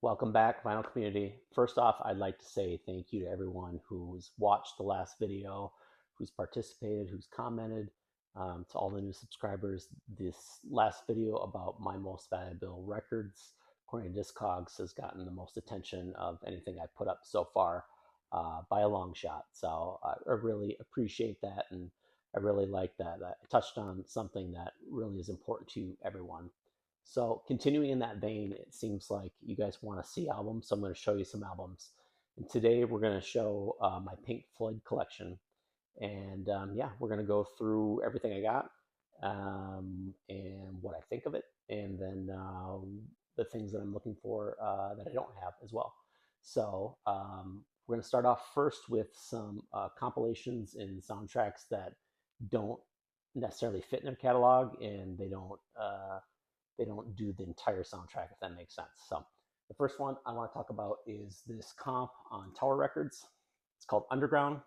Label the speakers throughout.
Speaker 1: Welcome back, Vinyl Community. First off, I'd like to say thank you to everyone who's watched the last video, who's participated, who's commented, to all the new subscribers. This last video about my most valuable records, according to Discogs, has gotten the most attention of anything I put up so far by a long shot. So I really appreciate that, and I really like that. I touched on something that really is important to everyone. So continuing in that vein, it seems like you guys want to see albums, so I'm going to show you some albums. And today we're going to show my Pink Floyd collection, and yeah, we're going to go through everything I got and what I think of it, and then the things that I'm looking for that I don't have as well. So we're going to start off first with some compilations and soundtracks that don't necessarily fit in a catalog, and they don't do the entire soundtrack, if that makes sense. So the first one I want to talk about is this comp on Tower Records. It's called Underground.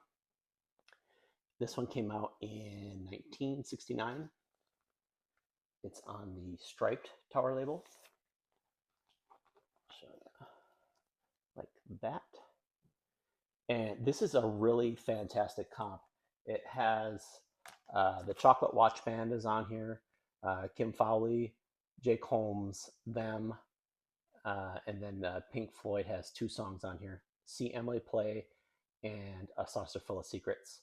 Speaker 1: This one came out in 1969. It's on the striped Tower label. Show you like that. And this is a really fantastic comp. It has the Chocolate Watch Band is on here, Kim Fowley, Jake Holmes, them, and then Pink Floyd has two songs on here: "See Emily Play" and "A Saucer Full of Secrets."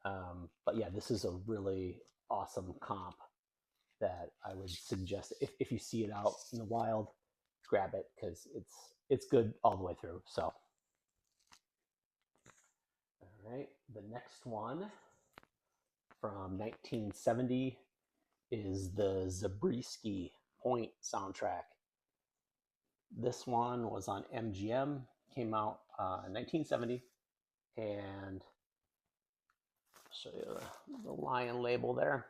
Speaker 1: But yeah, this is a really awesome comp that I would suggest if you see it out in the wild, grab it because it's good all the way through. So, all right, the next one from 1970 is the Zabriskie Point soundtrack. This one was on MGM, came out in 1970, and I'll show you the lion label there.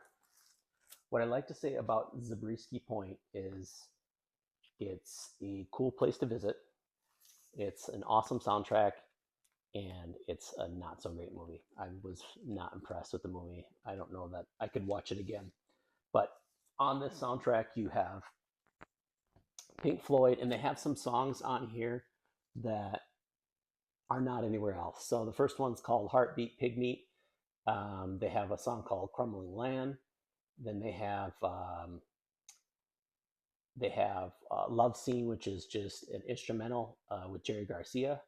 Speaker 1: What I like to say about Zabriskie Point is it's a cool place to visit. It's an awesome soundtrack, and it's a not so great movie. I was not impressed with the movie. I don't know that I could watch it again. But on this soundtrack, you have Pink Floyd, and they have some songs on here that are not anywhere else. So the first one's called Heartbeat Pigmeat. They have a song called Crumbling Land. Then they have Love Scene, which is just an instrumental with Jerry Garcia.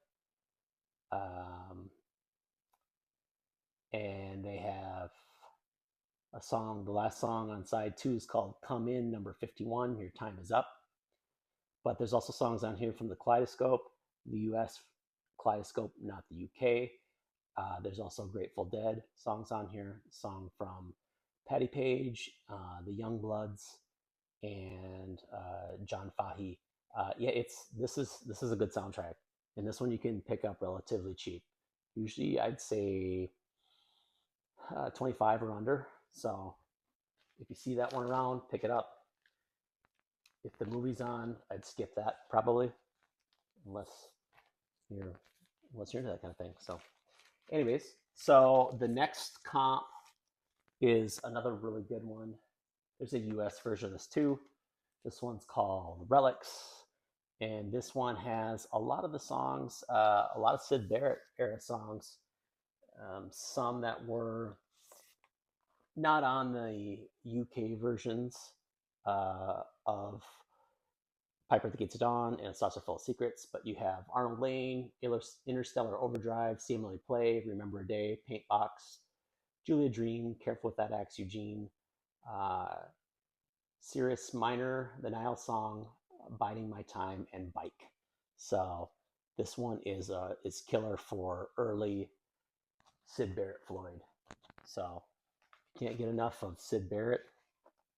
Speaker 1: And they have a song, the last song on side two is called Come In, number 51, Your Time Is Up. But there's also songs on here from the Kaleidoscope, the US Kaleidoscope, not the UK. There's also Grateful Dead songs on here, a song from Patti Page, the Youngbloods, and John Fahey. Yeah, this is a good soundtrack, and this one you can pick up relatively cheap. Usually, I'd say 25 or under. So if you see that one around, pick it up. If the movie's on, I'd skip that probably, unless you're into that kind of thing. So, anyways, so the next comp is another really good one. There's a US version of this too. This one's called Relics, and this one has a lot of the songs, a lot of Sid Barrett era songs, some that were not on the UK versions of Piper at the Gates of Dawn and A Saucer Full of Secrets, but you have Arnold Lane, Interstellar Overdrive, See Emily Play, Remember a Day, Paintbox, Julia Dream, Careful with That Axe, Eugene, Cirrus Minor, the Nile Song, Biding My Time, and Bike. So this one is killer for early Sid Barrett Floyd. So can't get enough of Sid Barrett,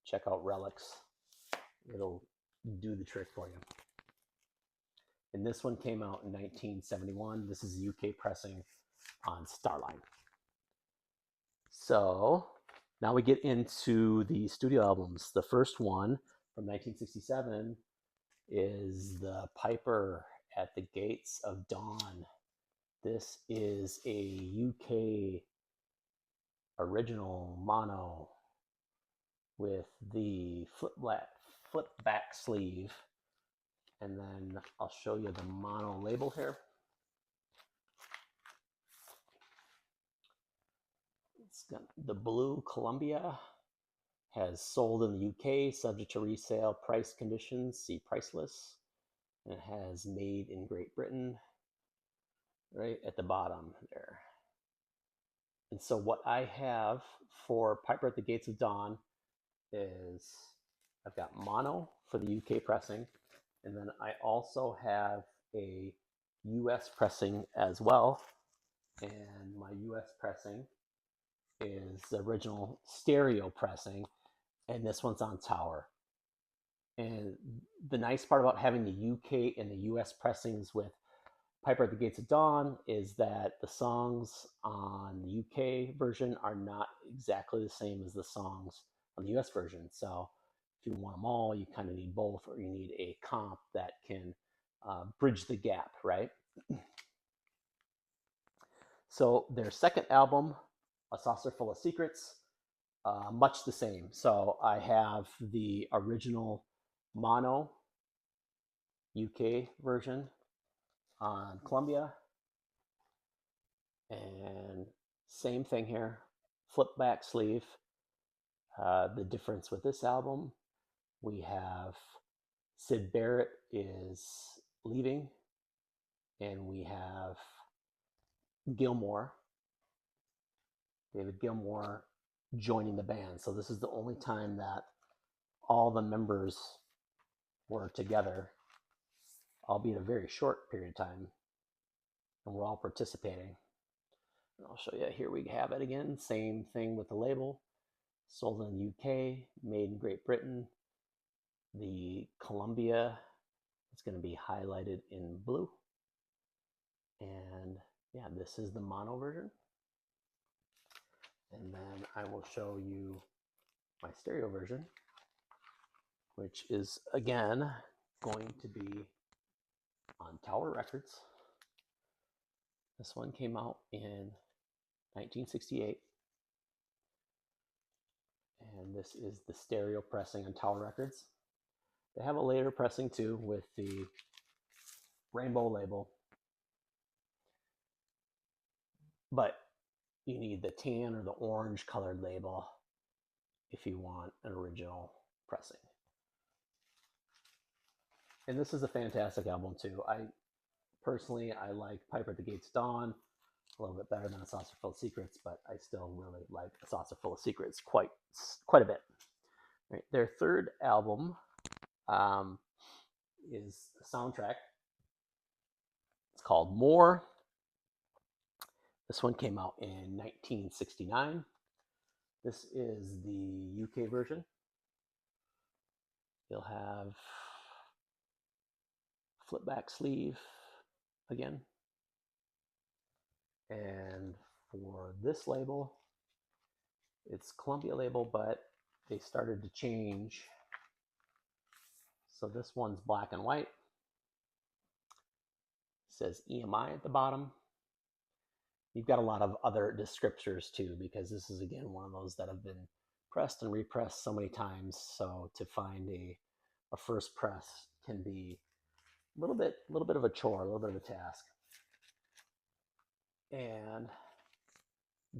Speaker 1: check out Relics. It'll do the trick for you. And this one came out in 1971. This is the UK pressing on Starline. So now we get into the studio albums. The first one from 1967 is the Piper at the Gates of Dawn. This is a UK original mono with the flip back sleeve And then I'll show you the mono label here. It's got the blue Columbia, has sold in the UK, subject to resale, price conditions, see price list. And it has made in Great Britain right at the bottom there. And so what I have for Piper at the Gates of Dawn is I've got mono for the UK pressing, and then I also have a US pressing as well. And my US pressing is the original stereo pressing, and this one's on tower. And the nice part about having the UK and the US pressings with Piper at the Gates of Dawn is that the songs on the UK version are not exactly the same as the songs on the US version. So if you want them all, you kind of need both, or you need a comp that can bridge the gap, right? So their second album, A Saucer Full of Secrets, much the same. So I have the original mono UK version on Columbia, and same thing here, flip back sleeve. The difference with this album, we have Syd Barrett is leaving, and we have David Gilmour joining the band. So this is the only time that all the members were together, albeit a very short period of time, and we're all participating. And I'll show you, here we have it again, same thing with the label, sold in the UK, made in Great Britain. The Columbia is going to be highlighted in blue. And yeah, this is the mono version. And then I will show you my stereo version, which is again going to be on Tower Records. This one came out in 1968. And this is the stereo pressing on Tower Records. They have a later pressing too with the rainbow label, but you need the tan or the orange colored label if you want an original pressing. And this is a fantastic album too. I like Piper at the Gates of Dawn a little bit better than A Saucer Full of Secrets, but I still really like A Saucer Full of Secrets quite a bit. Right. Their third album is a soundtrack. It's called More. This one came out in 1969. This is the UK version. You'll have flip back sleeve again. And for this label, it's Columbia label, but they started to change. So this one's black and white. It says EMI at the bottom. You've got a lot of other descriptors too, because this is again one of those that have been pressed and repressed so many times. So to find a first press can be a little bit of a chore, a little bit of a task. And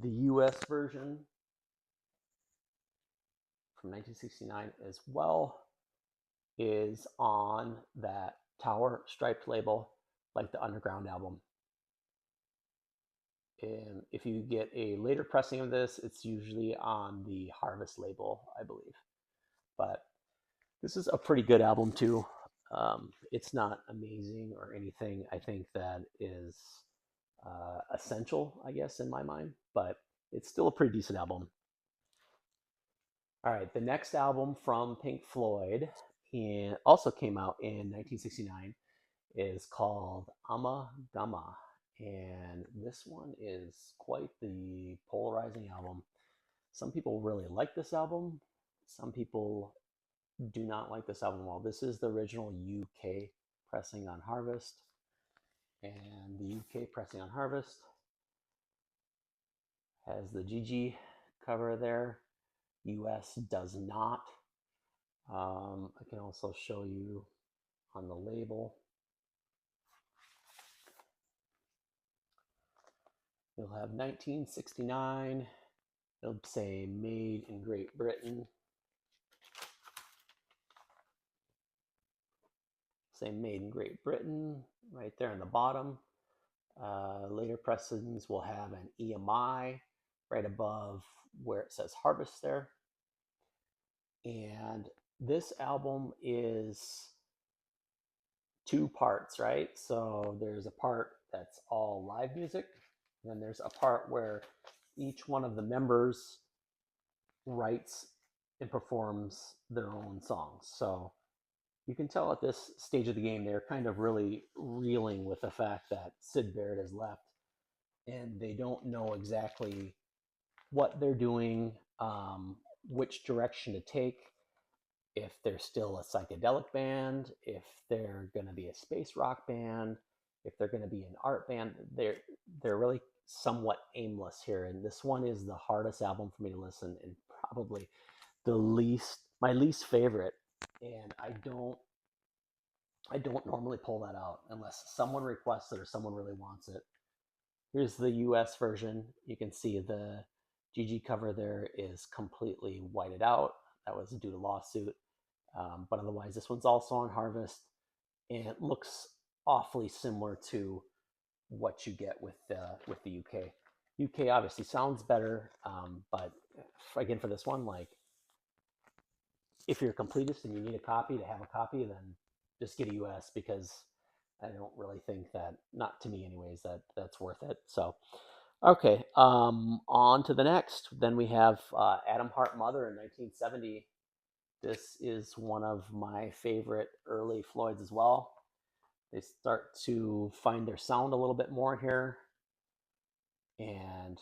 Speaker 1: the US version from 1969 as well is on that Tower striped label, like the Underground album. And if you get a later pressing of this, it's usually on the Harvest label, I believe. But this is a pretty good album too. It's not amazing or anything I think that is essential, I guess, in my mind, but it's still a pretty decent album. All right, the next album from Pink Floyd also came out in 1969 is called Amalgama. And this one is quite the polarizing album. Some people really like this album. Some people do not like this album at all. This is the original UK pressing on Harvest. And the UK pressing on Harvest has the GG cover there. US does not. I can also show you on the label. You'll have 1969. It'll say made in Great Britain. Say made in Great Britain right there in the bottom. Later pressings will have an EMI right above where it says Harvest there. And this album is two parts, right? So there's a part that's all live music, and then there's a part where each one of the members writes and performs their own songs. So you can tell at this stage of the game, they're kind of really reeling with the fact that Syd Barrett has left, and they don't know exactly what they're doing, which direction to take, if they're still a psychedelic band, if they're going to be a space rock band, if they're going to be an art band. They're really somewhat aimless here, and this one is the hardest album for me to listen, and probably my least favorite. And I don't normally pull that out unless someone requests it or someone really wants it. Here's the US version. You can see the GG cover there is completely whited out. That was due to lawsuit. But otherwise, this one's also on Harvest, and it looks awfully similar to what you get with the UK. UK obviously sounds better, but again, for this one, like, if you're a completist and you need a copy to have a copy, then just get a US, because I don't really think that, not to me anyways, that's worth it. So, okay, on to the next. Then we have Atom Heart Mother in 1970. This is one of my favorite early Floyds as well. They start to find their sound a little bit more here. And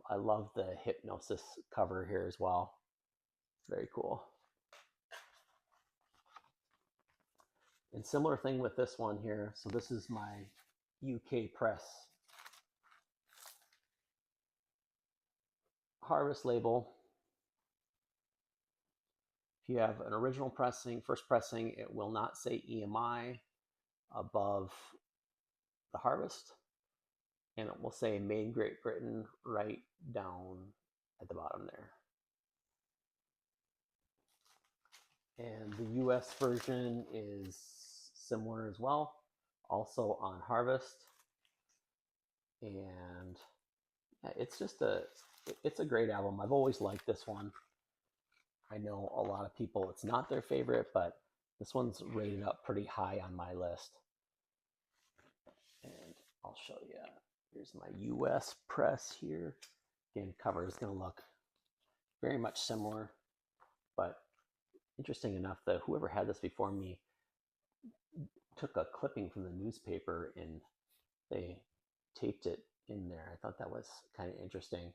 Speaker 1: I love the Hypnosis cover here as well. Very cool. And similar thing with this one here. So this is my UK press. Harvest label. If you have an original pressing, first pressing, it will not say EMI above the Harvest, and it will say made in Great Britain right down at the bottom there. And the US version is similar as well, also on Harvest. And it's a great album. I've always liked this one. I know a lot of people, it's not their favorite, but this one's rated up pretty high on my list. And I'll show you. Here's my US press here. Again, cover is going to look very much similar, but interesting enough that whoever had this before me took a clipping from the newspaper and they taped it in there. I thought that was kind of interesting.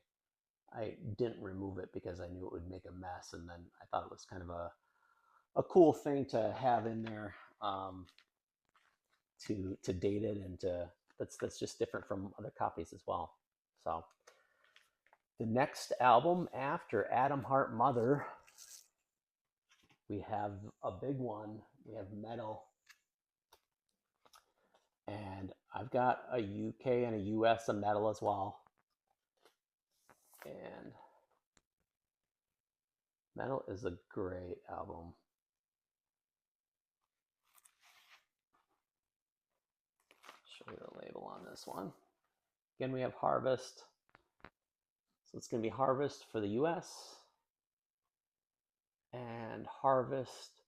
Speaker 1: I didn't remove it because I knew it would make a mess, and then I thought it was kind of a cool thing to have in there, to date it, and that's just different from other copies as well. So the next album after Atom Heart Mother, we have a big one. We have Metal. And I've got a UK and a US of Metal as well. And Metal is a great album. Show you the label on this one. Again, we have Harvest. So it's going to be Harvest for the US and Harvest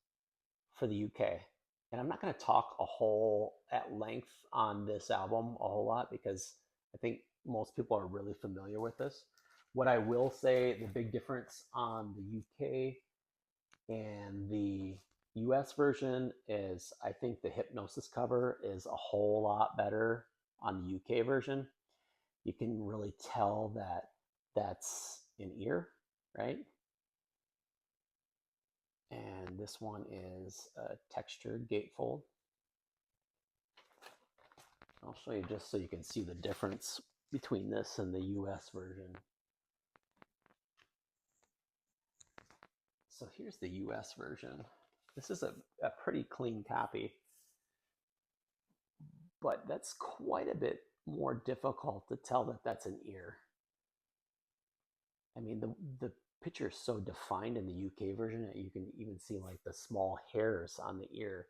Speaker 1: for the UK. And I'm not going to talk at length on this album a whole lot, because I think most people are really familiar with this. What I will say, the big difference on the UK and the US version is, I think the Hypnosis cover is a whole lot better on the UK version. You can really tell that that's an ear, right? And this one is a textured gatefold. I'll show you just so you can see the difference between this and the US version. So here's the US version. This is a pretty clean copy. but that's quite a bit more difficult to tell that that's an ear. I mean, the picture is so defined in the UK version that you can even see like the small hairs on the ear,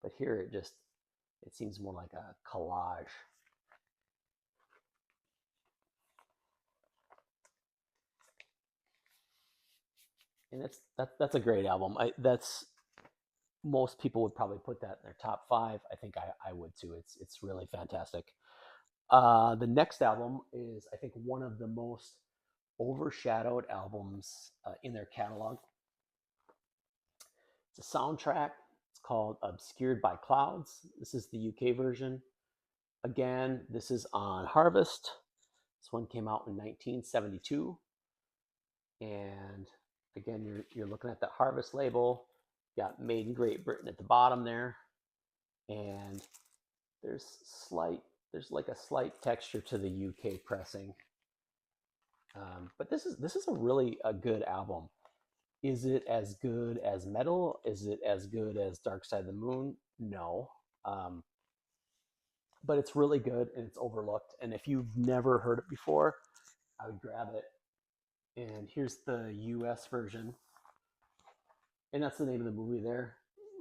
Speaker 1: but here it seems more like a collage. And that's a great album. That's most people would probably put that in their top five. I think I would too. It's really fantastic. The next album is, I think, one of the most overshadowed albums in their catalog. It's a soundtrack. It's called Obscured by Clouds. This is the UK version. Again, this is on Harvest. This one came out in 1972. And again, you're looking at the Harvest label. You got Made in Great Britain at the bottom there. And there's like a slight texture to the UK pressing. But this is a good album. Is it as good as Metal? Is it as good as Dark Side of the Moon? No. But it's really good and it's overlooked. And if you've never heard it before, I would grab it. And here's the US version. And that's the name of the movie there.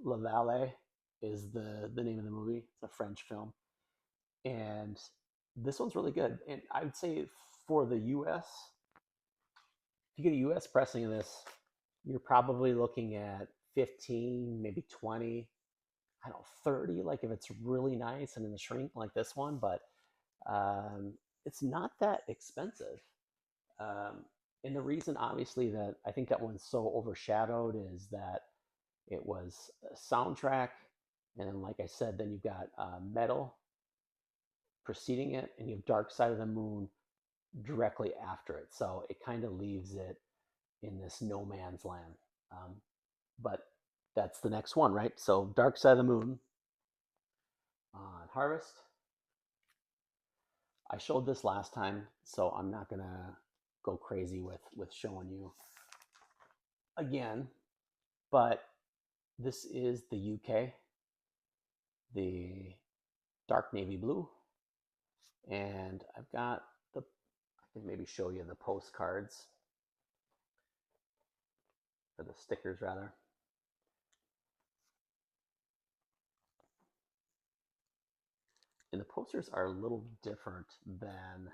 Speaker 1: La Vallée is the name of the movie. It's a French film. And this one's really good. And I would say for the US, if you get a US pressing of this, you're probably looking at 15, maybe 20, I don't know, 30, like if it's really nice and in the shrink like this one, but it's not that expensive. And the reason, obviously, that I think that one's so overshadowed is that it was a soundtrack. And then, like I said, then you've got Metal preceding it, and you have Dark Side of the Moon directly after it. So it kind of leaves it in this no man's land. But that's the next one, right? So Dark Side of the Moon on Harvest. I showed this last time, so I'm not gonna go crazy with showing you again, but this is the UK, the dark navy blue, and I've got I can maybe show you the postcards, or the stickers rather. And the posters are a little different than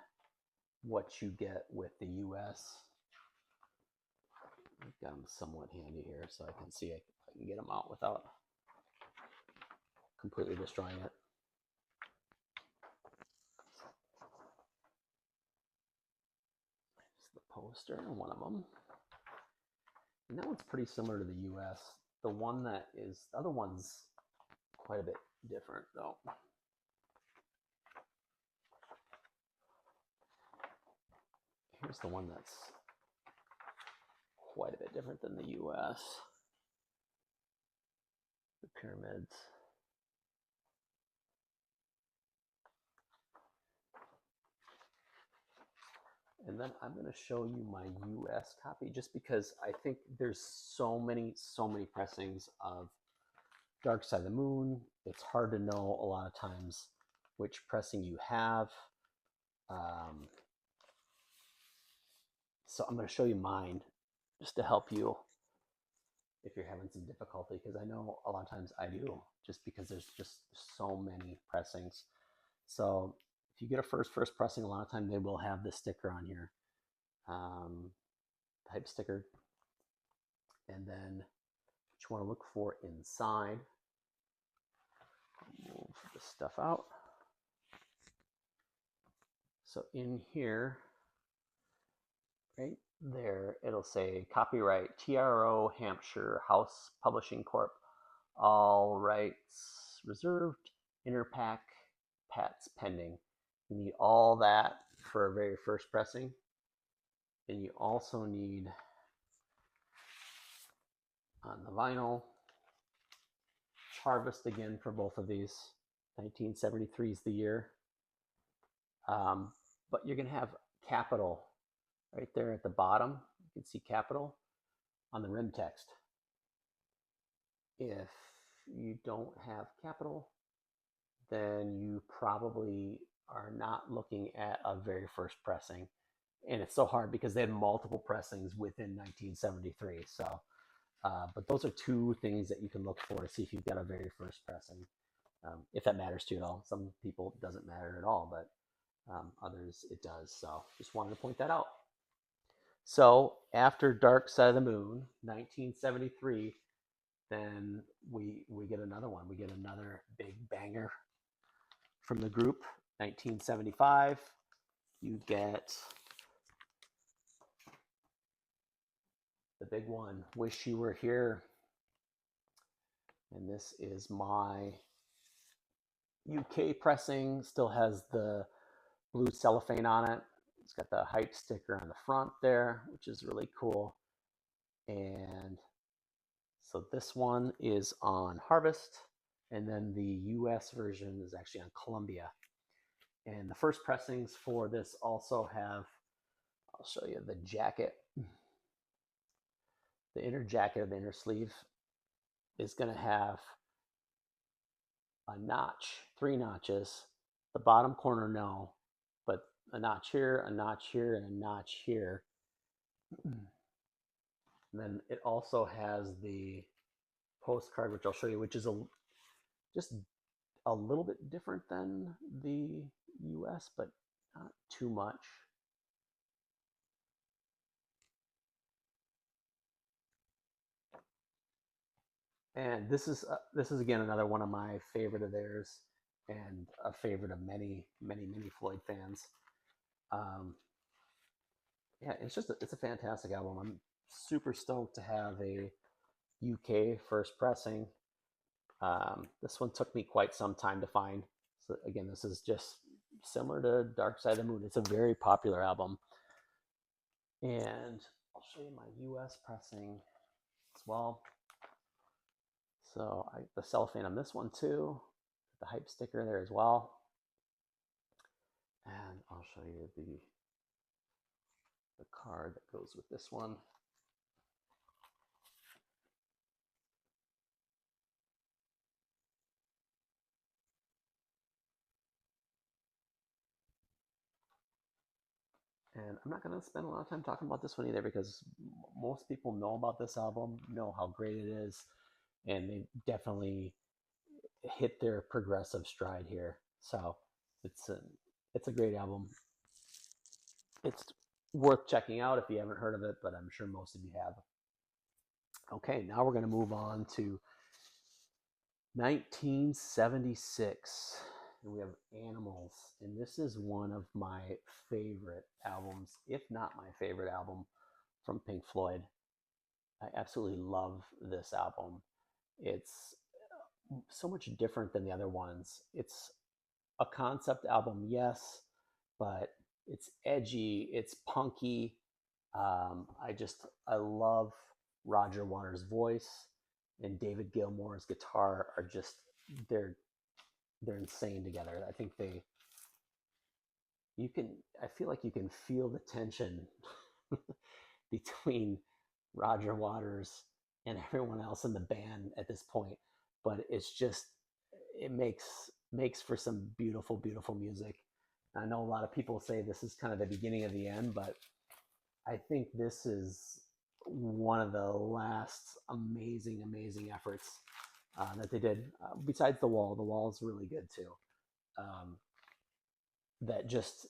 Speaker 1: what you get with the US. I've got them somewhat handy here so I can see if I can get them out without completely destroying it. It's the poster, one of them. And that one's pretty similar to the US. The other one's quite a bit different though. Here's the one that's quite a bit different than the US. The pyramids. And then I'm going to show you my US copy just because I think there's so many pressings of Dark Side of the Moon. It's hard to know a lot of times which pressing you have. So I'm going to show you mine just to help you if you're having some difficulty, because I know a lot of times I do, just because there's just so many pressings. So if you get a first pressing, a lot of time they will have this sticker on here, type sticker. And then what you want to look for inside, move the stuff out. So in here, right there, it'll say copyright TRO Hampshire House Publishing Corp. All rights reserved. Interpack Pat's pending. You need all that for a very first pressing. And you also need on the vinyl, Harvest again for both of these. 1973 is the year. But you're going to have capital right there at the bottom. You can see capital on the rim text. If you don't have capital, then you probably are not looking at a very first pressing. And it's so hard because they had multiple pressings within 1973. So, but those are two things that you can look for to see if you've got a very first pressing, if that matters to you at all. Some people it doesn't matter at all, but others it does. So, just wanted to point that out. So, after Dark Side of the Moon, 1973, then we get another one. We get another big banger from the group. 1975, you get the big one, Wish You Were Here. And this is my UK pressing, still has the blue cellophane on it. It's got the hype sticker on the front there, which is really cool. And so this one is on Harvest, and then the US version is actually on Columbia. And the first pressings for this also have, I'll show you the jacket. The inner jacket of the inner sleeve is going to have a notch, 3 notches. The bottom corner, no, but a notch here, and a notch here. And then it also has the postcard, which I'll show you, which is just a little bit different than the US, but not too much. And this is again another one of my favorite of theirs, and a favorite of many Floyd fans. Yeah, it's a fantastic album. I'm super stoked to have a UK first pressing. This one took me quite some time to find. So again, this is just similar to Dark Side of the Moon. It's a very popular album. And I'll show you my US pressing as well. So the cellophane on this one too, the hype sticker there as well. And I'll show you the card that goes with this one. And I'm not going to spend a lot of time talking about this one either, because most people know about this album, know how great it is, and they definitely hit their progressive stride here. So it's a great album. It's worth checking out if you haven't heard of it, but I'm sure most of you have. Okay, now we're going to move on to 1976. And we have Animals. And this is one of my favorite albums, if not my favorite album from Pink Floyd. I absolutely love this album. It's so much different than the other ones. It's a concept album, yes, but it's edgy, it's punky. I love Roger Waters' voice, and David Gilmour's guitar are just they're they're insane together. I think I feel like you can feel the tension between Roger Waters and everyone else in the band at this point, but it makes for some beautiful music. I know a lot of people say this is kind of the beginning of the end, but I think this is one of the last amazing efforts that they did. Besides the wall is really good too. Um, that just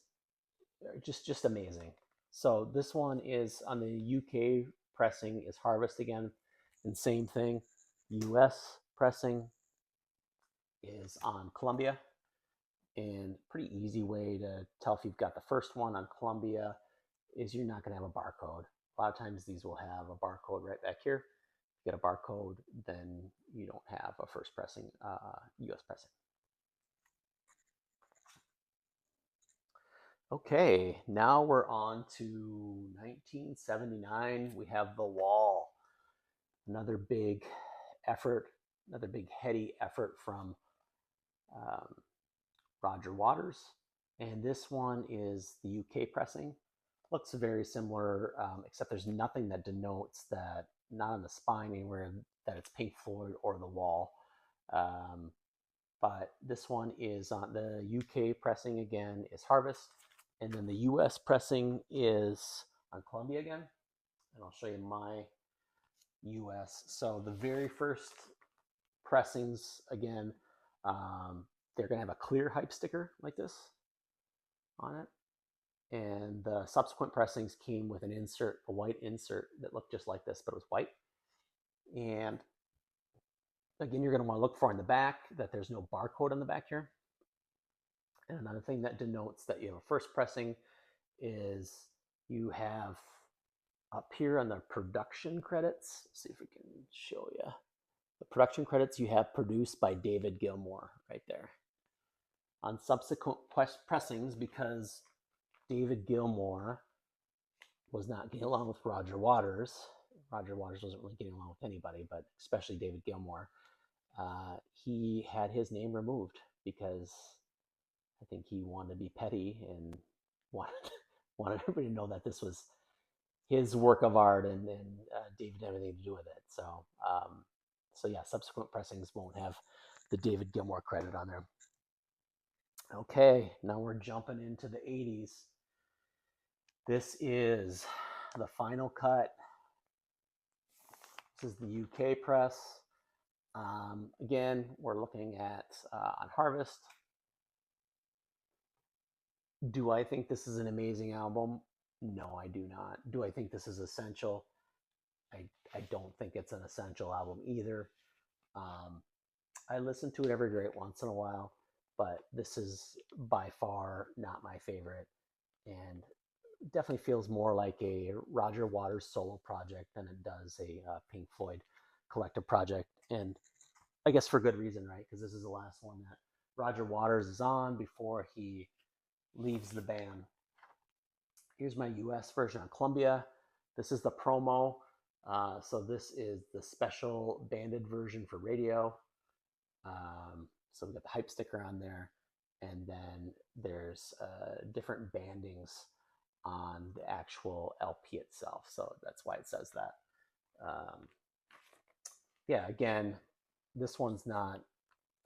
Speaker 1: amazing. So this one is on the UK pressing is Harvest again, and same thing. US pressing is on Columbia, and pretty easy way to tell if you've got the first one on Columbia is you're not going to have a barcode. A lot of times these will have a barcode right back here. If you get a barcode, then you don't have a first pressing, US pressing. Okay, now we're on to 1979. We have The Wall, another big effort, another big heady effort from um, Roger Waters. And this one is the UK pressing. Looks very similar, except there's nothing that denotes that, not on the spine anywhere, that it's Pink Floyd or The Wall. but this one is on the UK pressing again is Harvest, and then the US pressing is on Columbia again. And I'll show you my US. So the very first pressings again, they're gonna have a clear hype sticker like this on it. And the subsequent pressings came with an insert, a white insert that looked just like this, but it was white. And again, you're going to want to look for in the back that there's no barcode on the back here. And another thing that denotes that you have a first pressing is you have up here on the production credits, let's see if we can show you. The production credits you have produced by David Gilmour right there. On subsequent pressings, because David Gilmour was not getting along with Roger Waters. Roger Waters wasn't really getting along with anybody, but especially David Gilmour. He had his name removed because I think he wanted to be petty and wanted everybody to know that this was his work of art, and David had everything to do with it. So yeah, subsequent pressings won't have the David Gilmour credit on there. Okay, now we're jumping into the 80s. This is the final cut. This is the UK press. Again, we're looking at on Harvest. Do I think this is an amazing album? No, I do not. Do I think this is essential? I don't think it's an essential album either. I listen to it every great once in a while, but this is by far not my favorite, and definitely feels more like a Roger Waters solo project than it does a Pink Floyd collective project. And I guess for good reason, right? Because this is the last one that Roger Waters is on before he leaves the band. Here's my US version on Columbia. This is the promo. So this is the special banded version for radio. So we got the hype sticker on there, and then there's different bandings on the actual LP itself. So that's why it says that. Yeah, again, this one's not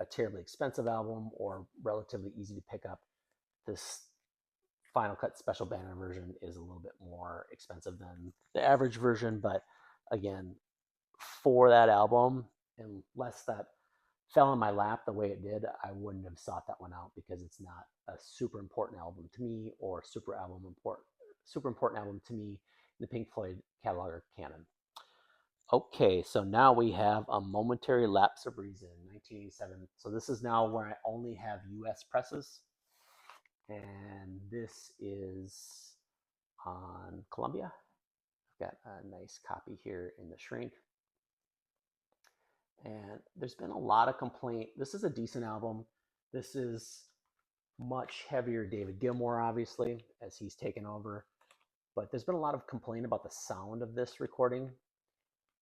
Speaker 1: a terribly expensive album or relatively easy to pick up. This Final Cut Special Banner version is a little bit more expensive than the average version, but again, for that album, unless that fell in my lap the way it did, I wouldn't have sought that one out because it's not a super important album to me or super important album to me in the Pink Floyd catalog or canon. Okay, so now we have A Momentary Lapse of Reason, 1987. So this is now where I only have US presses. And this is on Columbia. I've got a nice copy here in the shrink. And there's been a lot of complaint. This is a decent album. This is much heavier David Gilmour, obviously, as he's taken over. But there's been a lot of complaint about the sound of this recording.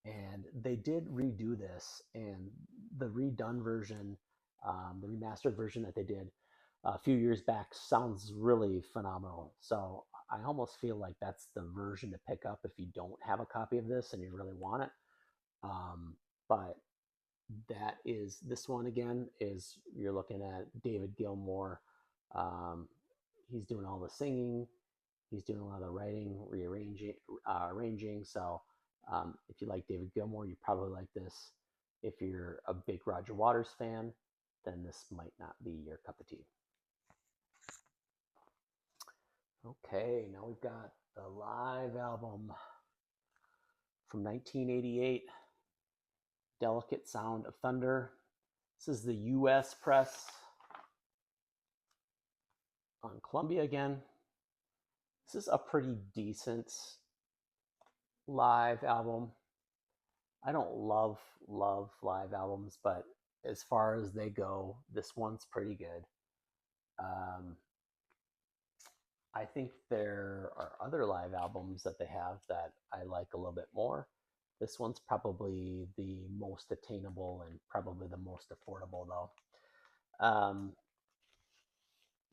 Speaker 1: And they did redo this. And the redone version, the remastered version that they did a few years back sounds really phenomenal. So I almost feel like that's the version to pick up if you don't have a copy of this and you really want it. But that is, this one again is, you're looking at David Gilmour. He's doing all the singing. He's doing a lot of the writing, arranging. So if you like David Gilmour, you probably like this. If you're a big Roger Waters fan, then this might not be your cup of tea. Okay, now we've got the live album from 1988, Delicate Sound of Thunder. This is the US press on Columbia again. This is a pretty decent live album. I don't love live albums, but as far as they go, this one's pretty good. I think there are other live albums that they have that I like a little bit more. This one's probably the most attainable and probably the most affordable, though.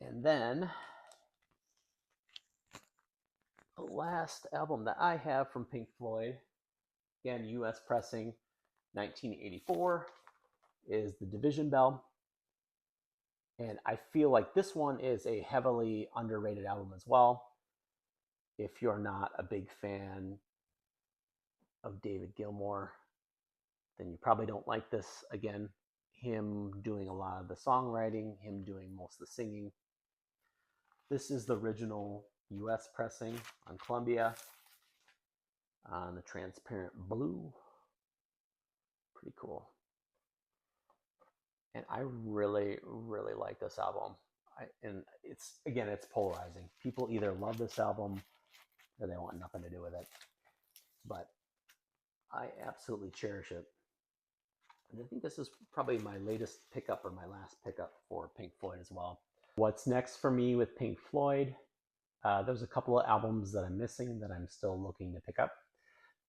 Speaker 1: And then the last album that I have from Pink Floyd, again, US pressing, 1984, is The Division Bell. And I feel like this one is a heavily underrated album as well. If you're not a big fan of David Gilmour, then you probably don't like this. Again, him doing a lot of the songwriting, him doing most of the singing. This is the original US pressing on Columbia on the transparent blue. Pretty cool. And I really, really like this album. And it's polarizing. People either love this album or they want nothing to do with it. But I absolutely cherish it. And I think this is probably my latest pickup or my last pickup for Pink Floyd as well. What's next for me with Pink Floyd? There's a couple of albums that I'm missing that I'm still looking to pick up.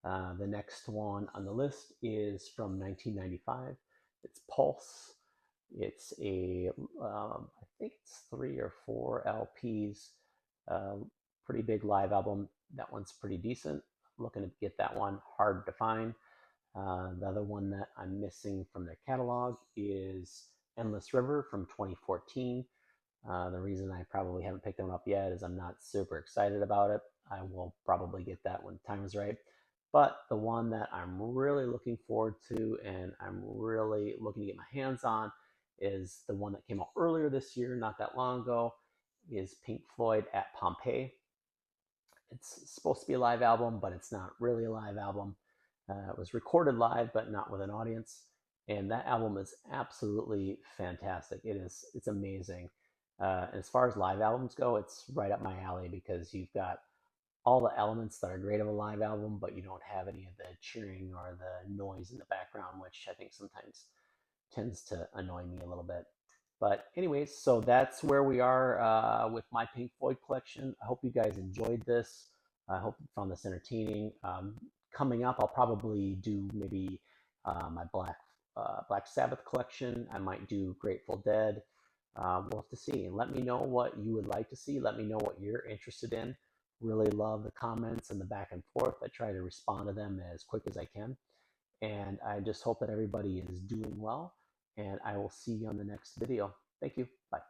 Speaker 1: The next one on the list is from 1995. It's Pulse. It's I think it's 3 or 4 LPs. Pretty big live album. That one's pretty decent. Looking to get that one. Hard to find. The other one that I'm missing from their catalog is Endless River from 2014. The reason I probably haven't picked them up yet is I'm not super excited about it. I will probably get that when time is right. But the one that I'm really looking forward to and I'm really looking to get my hands on is the one that came out earlier this year, not that long ago, is Pink Floyd at Pompeii. It's supposed to be a live album, but it's not really a live album. It was recorded live, but not with an audience. And that album is absolutely fantastic. It's amazing. As far as live albums go, it's right up my alley because you've got all the elements that are great of a live album, but you don't have any of the cheering or the noise in the background, which I think sometimes tends to annoy me a little bit. But anyways, so that's where we are with my Pink Floyd collection. I hope you guys enjoyed this. I hope you found this entertaining. Coming up, I'll probably do maybe my Black Sabbath collection. I might do Grateful Dead. We'll have to see. And let me know what you would like to see. Let me know what you're interested in. Really love the comments and the back and forth. I try to respond to them as quick as I can. And I just hope that everybody is doing well. And I will see you on the next video. Thank you. Bye.